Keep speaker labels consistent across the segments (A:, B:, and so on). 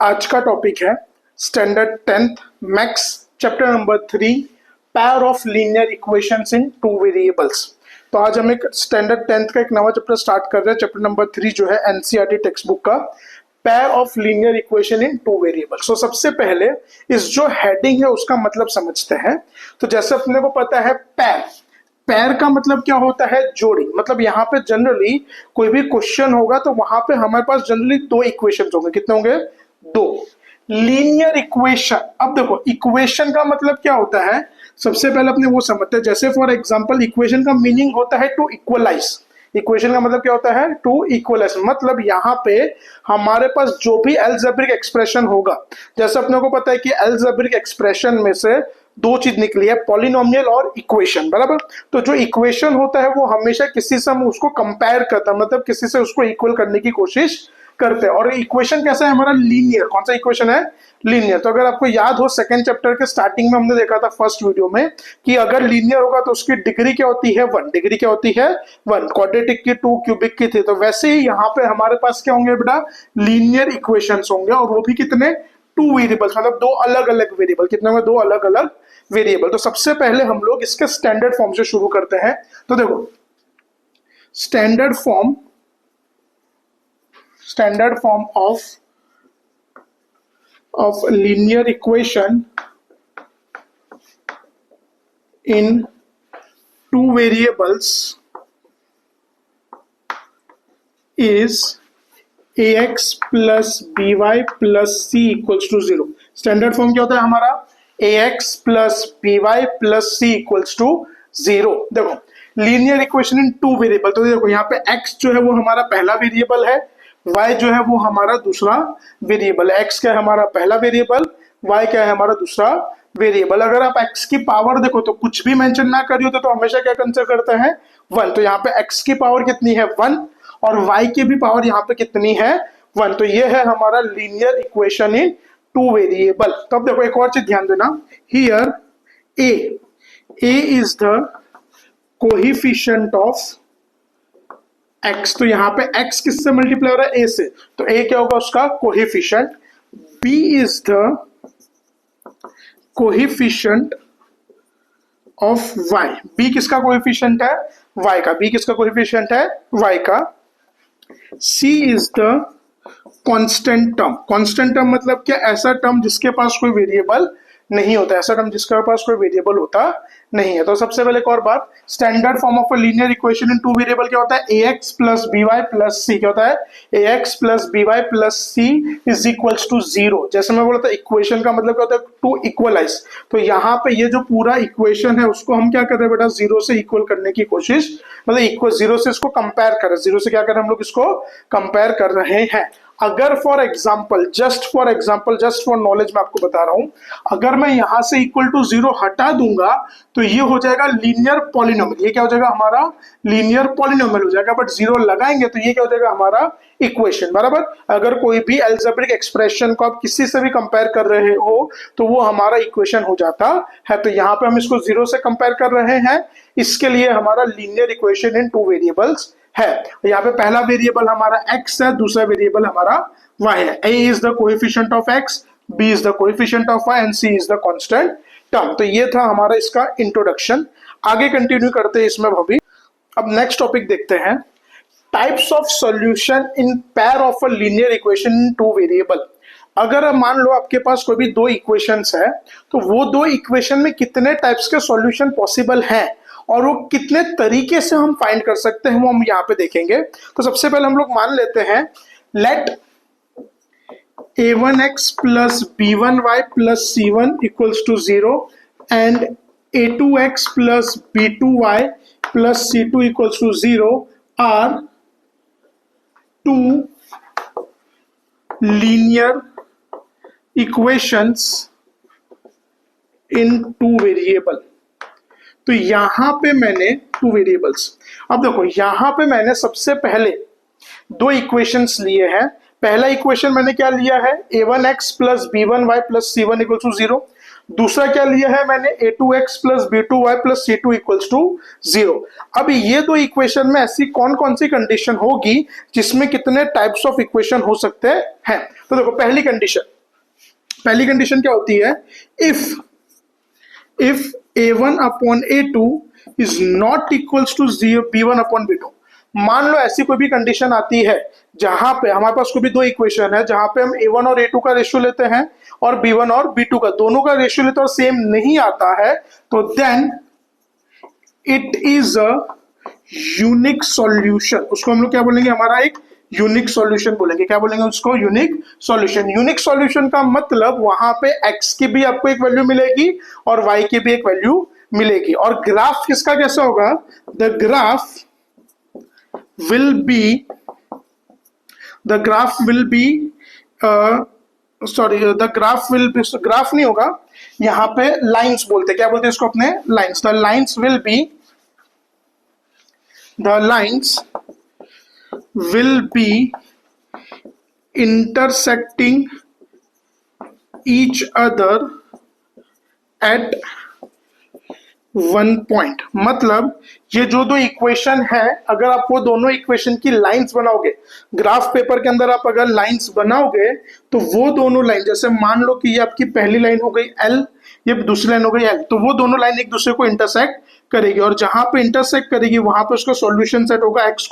A: आज का टॉपिक है standard 10th maths chapter number 3 pair of linear equations in two variables. तो आज हम एक स्टैंडर्ड 10th का एक नवा चैप्टर स्टार्ट कर रहे हैं। चैप्टर नंबर 3 जो है एनसीईआरटी टेक्स्ट बुक का pair of linear equation in two variables. तो सबसे पहले इस जो हेडिंग है उसका मतलब समझते हैं। तो जैसे अपने को पता है पैर का मतलब क्या होता है? जोड़ी। मतलब यहाँ पे जनरली कोई भी क्वेश्चन होगा तो वहां पे हमारे पास जनरली दो इक्वेशंस होंगे। कितने होंगे? दो। लीनियर इक्वेशन, अब देखो इक्वेशन का मतलब क्या होता है सबसे पहले अपने वो समझते हैं। जैसे फॉर एग्जांपल इक्वेशन का मीनिंग होता है टू इक्वलाइज। इक्वेशन का मतलब क्या होता है? To equalise. मतलब यहाँ पे हमारे पास जो भी अलजेब्रिक एक्सप्रेशन होगा, जैसे अपने को पता है कि अलजेब्रिक एक्सप्रेशन में से दो चीज निकली है, पॉलिनोमियल और इक्वेशन, बराबर। तो जो इक्वेशन होता है वो हमेशा किसी से हम उसको कंपेयर करता है, मतलब किसी से उसको इक्वल करने की कोशिश करते हैं। और इक्वेशन कैसा है हमारा? लीनियर। कौन सा इक्वेशन है? लीनियर। तो अगर आपको याद हो सेकंड चैप्टर के स्टार्टिंग में हमने देखा था फर्स्ट वीडियो में कि अगर लीनियर होगा तो उसकी डिग्री क्या होती है? 1। डिग्री क्या होती है? 1। क्वाड्रेटिक की 2, क्यूबिक की 3। तो वैसे ही यहाँ पे हमारे पास क्या होंगे बेटा? लीनियर इक्वेशंस होंगे, और वो भी कितने? टू वेरिएबल्स, मतलब दो अलग अलग वेरिएबल। कितने होंगे? दो अलग अलग वेरिएबल। तो सबसे पहले हम लोग इसके स्टैंडर्ड फॉर्म से शुरू करते हैं। तो देखो standard form of linear equation in two variables is ax plus by plus c equals to 0। Standard form क्या होता है हमारा? ax plus by plus c equals to 0। देखो linear equation in two variable. तो देखो यहाँ पे x जो है वो हमारा पहला वेरिएबल है, y जो है वो हमारा दूसरा वेरिएबल है। x क्या है? हमारा पहला वेरिएबल, y क्या है? हमारा दूसरा वेरिएबल। अगर आप x की पावर देखो तो कुछ भी मेंशन ना करी हो तो हमेशा क्या कंसीडर करते हैं? 1। तो यहाँ पे x की पावर कितनी है? 1। और y की भी पावर यहाँ पे कितनी है? 1। तो ये है हमारा linear equation in two variable. तो अब देखो एक और चीज ध्यान देना, here a is the coefficient of x। तो यहाँ पे x किससे मल्टीप्लाई हो रहा है? a से। तो a क्या होगा? उसका coefficient. b is the coefficient of y। b किसका कोएफिशिएंट है? y का। b किसका कोएफिशिएंट है? y का। c is the constant term. Constant term मतलब क्या? ऐसा टर्म जिसके पास कोई वेरिएबल नहीं होता, ऐसा टर्म जिसके पास कोई वेरिएबल होता नहीं है। तो सबसे पहले एक और बात, standard form of a linear equation in two variable क्या होता है? ax plus by plus c। क्या होता है? ax plus by plus c is equals to 0। जैसे मैं बोला था इक्वेशन का मतलब क्या होता है? To equalise. तो यहाँ पे ये जो पूरा इक्वेशन है उसको हम क्या कर रहे हैं बेटा? 0 से इक्वल करने की कोशिश, मतलब इक्वल 0 से इसको कंपेयर कर रहे हैं। 0 से क्या कर रहे हैं हम लोग? इसको कंपेयर कर रहे हैं। अगर for example, just for knowledge मैं आपको बता रहा हूं, अगर मैं यहां से इक्वल टू 0 हटा दूंगा तो ये हो जाएगा लीनियर पॉलिनोमियल। ये क्या हो जाएगा? हमारा लीनियर पॉलिनोमियल हो जाएगा। बट 0 लगाएंगे तो ये क्या हो जाएगा? हमारा इक्वेशन, बराबर। अगर कोई भी अलजेब्रिक एक्सप्रेशन को आप किसी से भी कंपेयर कर रहे हो तो वो हमारा इक्वेशन हो जाता है। तो यहाँ पे हम इसको 0 से कंपेयर कर रहे हैं, इसके लिए हमारा linear equation in two variables है। यहाँ पे पहला वेरिएबल हमारा x है, दूसरा वेरिएबल हमारा y है। a is the coefficient of x, b is the coefficient of y and c is the constant term. तो ये था हमारा इसका इंट्रोडक्शन। आगे कंटिन्यू करते हैं इसमें भाभी। अब नेक्स्ट टॉपिक देखते हैं, types of solution in pair of a linear equation in two variable. अगर मान लो आपके पास कोई भी दो इक्वेशंस है तो वो दो इक्वेशन में कितने टाइप्स के सॉल्यूशन पॉसिबल हैं और वो कितने तरीके से हम फाइंड कर सकते हैं वो हम यहाँ पे देखेंगे। तो सबसे पहले हम लोग मान लेते हैं, let a1x plus b1y plus c1 equals to 0 and a2x plus b2y plus c2 equals to 0 are two linear equations in two variable. तो यहां पे मैंने टू वेरिएबल्स, अब देखो यहां पे मैंने सबसे पहले दो इक्वेशंस लिए हैं। पहला इक्वेशन मैंने क्या लिया है? a1x plus b1y plus c1 equals to 0। दूसरा क्या लिया है मैंने? a2x plus b2y plus c2 equals to 0। अब ये दो इक्वेशन में ऐसी कौन कौन सी कंडीशन होगी जिसमें कितने टाइप्स ऑफ इक्वेशन हो सकते हैं? तो देखो पहली कंडीशन, पहली कंडीशन क्या होती है, if a1 upon a2 is not equals to b1 upon b2। मान लो ऐसी कोई भी कंडीशन आती है जहां पे हमारे पास कोई भी दो इक्वेशन है जहां पे हम a1 और a2 का रेशियो लेते हैं और b1 और b2 का, दोनों का रेशियो लेते हैं और सेम नहीं आता है, तो then it is a unique solution. उसको हम लोग क्या बोलेंगे, हमारा एक यूनिक सॉल्यूशन बोलेंगे। क्या बोलेंगे उसको, यूनिक सॉल्यूशन। यूनिक सॉल्यूशन का मतलब वहां पे x की भी आपको एक वैल्यू मिलेगी और y की भी एक वैल्यू मिलेगी। और ग्राफ किसका कैसा होगा, the graph will be graph नहीं होगा, यहां पे लाइंस बोलते, क्या बोलते हैं इसको अपने, lines. The lines will be intersecting each other at one point। मतलब ये जो दो इक्वेशन है, अगर आप वो दोनों इक्वेशन की लाइंस बनाओगे, ग्राफ पेपर के अंदर आप अगर लाइंस बनाओगे तो वो दोनों लाइन, जैसे मान लो कि ये आपकी पहली लाइन हो गई L, ये दूसरी लाइन हो गई L, तो वो दोनों लाइन एक दूसरे को इंटरसेक्ट करेगी और जहां पे इंटरसेक्ट करेगी वहां पे उसका सॉल्यूशन सेट होगा x,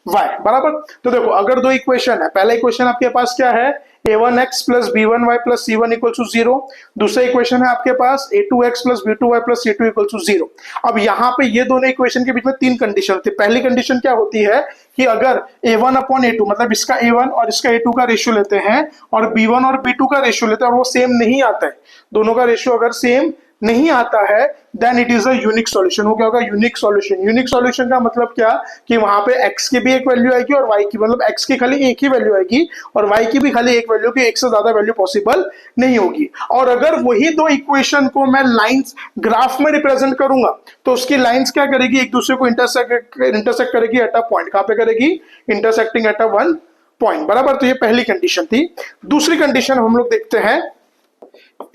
A: y, बराबर। तो देखो अगर दो इक्वेशन है, पहला इक्वेशन आपके पास क्या है, a1x plus b1y plus c1 equal to 0। दूसरा इक्वेशन है आपके पास a2x plus b2y plus c2 equal to 0। अब यहाँ पे ये दोनों इक्वेशन के बीच में तीन कंडीशन होती है। पहली कंडीशन क्या होती है कि अगर a1 अपॉन a2, मतलब इसका a1 और इसका a2 का रेशियो लेते हैं और b1 और b2 का रेशियो लेते हैं और वो सेम नहीं आता है, दोनों का रेशियो अगर सेम नहीं आता है, then it is a unique solution. वो क्या होगा, यूनिक सॉल्यूशन। यूनिक सॉल्यूशन का मतलब क्या, कि वहां पे x की भी एक वैल्यू आएगी और y की, मतलब x की खाली एक ही वैल्यू आएगी और y की भी खाली एक वैल्यू, की एक से ज्यादा वैल्यू पॉसिबल नहीं होगी। और अगर वही दो इक्वेशन को मैं लाइंस ग्राफ में रिप्रेजेंट करूंगा तो उसकी लाइंस क्या करेगी, एक दूसरे को इंटरसेक्ट करेगी एट अ पॉइंट। कहां पे करेगी, intersecting at a one point, बराबर। तो ये पहली कंडीशन थी। दूसरी कंडीशन हम लोग देखते हैं,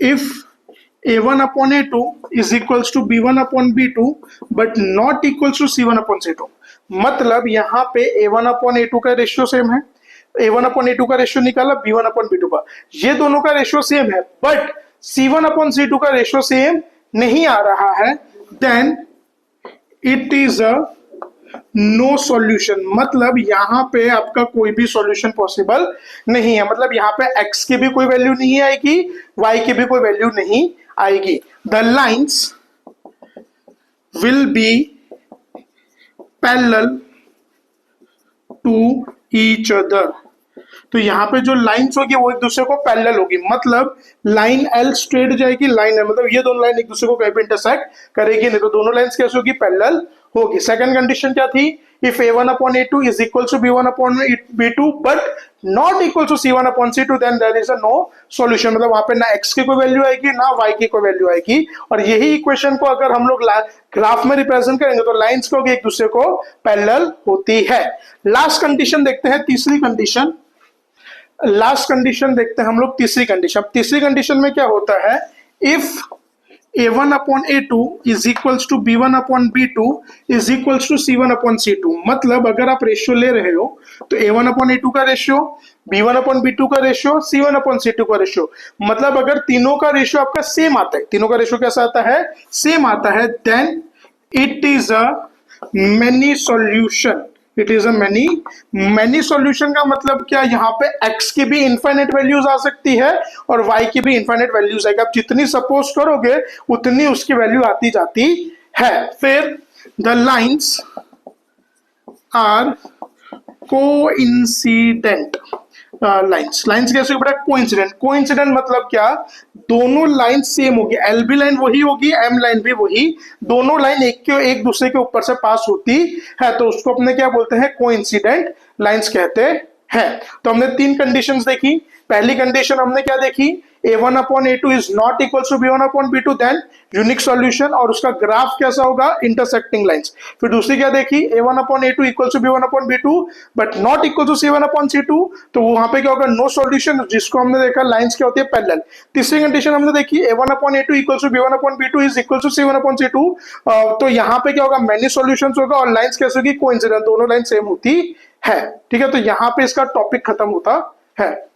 A: if a1 upon a2 is equals to b1 upon b2 but not equals to c1 upon c2। मतलब यहाँ पे a1 upon a2 का रेशियो सेम है, a1 upon a2 का रेशियो निकाला, b1 upon b2 का, ये दोनों का रेशियो सेम है, बट c1 upon c2 का रेशियो सेम नहीं आ रहा है, then it is a no solution. मतलब यहाँ पे आपका कोई भी सॉल्यूशन पॉसिबल नहीं है। मतलब यहाँ पे x की भी कोई वैल्यू नहीं आएगी, y की भी कोई वैल्यू नहीं आएगी। The lines will be parallel to each other. तो यहाँ पे जो लाइन्स होगी वो एक दूसरे को पैरेलल होगी, मतलब लाइन L स्ट्रेट जाएगी, लाइन L, मतलब ये दोनों लाइन एक दूसरे को कहीं पे इंटरसेक्ट करेगी नहीं, तो दोनों लाइन्स कैसे होगी, पैरेलल होगी। सेकंड कंडीशन क्या थी, if a1 upon a2 is equal to b1 upon b2 but not equal to c1 upon c2 then there is a no solution। मतलब वहां पे ना x की कोई वैल्यू आएगी ना y की कोई वैल्यू आएगी। और यही इक्वेशन को अगर हम लोग ग्राफ में रिप्रेजेंट करेंगे तो लाइंस को एक दूसरे को पैरेलल होती है। लास्ट कंडीशन देखते हैं, तीसरी कंडीशन। लास्ट कंडीशन देखते हैं हम लोग, तीसरी कंडीशन। तीसरी कंडीशन में क्या होता है, if a1 upon a2 is equals to b1 upon b2 is equals to c1 upon c2। मतलब अगर आप रेशियो ले रहे हो तो a1 upon a2 का रेशियो, b1 upon b2 का रेशियो, c1 upon c2 का रेशियो, मतलब अगर तीनों का रेशियो आपका सेम आता है, तीनों का रेशियो कैसा आता है, सेम आता है, then it is a many solution. It is a many solution का मतलब क्या, यहाँ पे x की भी इनफाइनाइट वैल्यूज आ सकती है और y की भी इनफाइनाइट वैल्यूज आएगी। आप जितनी सपोज करोगे उतनी उसकी वैल्यू आती जाती है। फिर the lines are coincident. Lines कैसे बेटा, कोइंसिडेंट मतलब क्या, दोनों लाइन सेम होगी, एल भी लाइन वही होगी, एम लाइन भी वही, दोनों लाइन एक दूसरे के ऊपर से पास होती है, तो उसको अपने क्या बोलते हैं, कोइंसिडेंट लाइंस कहते हैं। तो हमने तीन कंडीशंस देखी। पहली कंडीशन हमने क्या देखी, a1 upon a2 is not equal to b1 upon b2 then unique solution, और उसका ग्राफ कैसा होगा, इंटरसेक्टिंग लाइंस। फिर दूसरी क्या देखी, a1 upon a2 equal to b1 upon b2 but not equal to c1 upon c2, तो वहां पे क्या होगा, नो सॉल्यूशन, जिसको हमने देखा लाइंस क्या होती है, पैरेलल। तीसरी कंडीशन हमने देखी, a1 upon a2 equal to b1 upon b2 is equal to c1 upon c2, तो यहाँ पे क्या होगा, मैनी सॉल्यूशंस होगा और लाइंस कैसे होगी, कोइंसिडेंट, दोनों लाइन सेम होती है। ठीक है, तो यहाँ पे इसका टॉपिक खत्म होता है।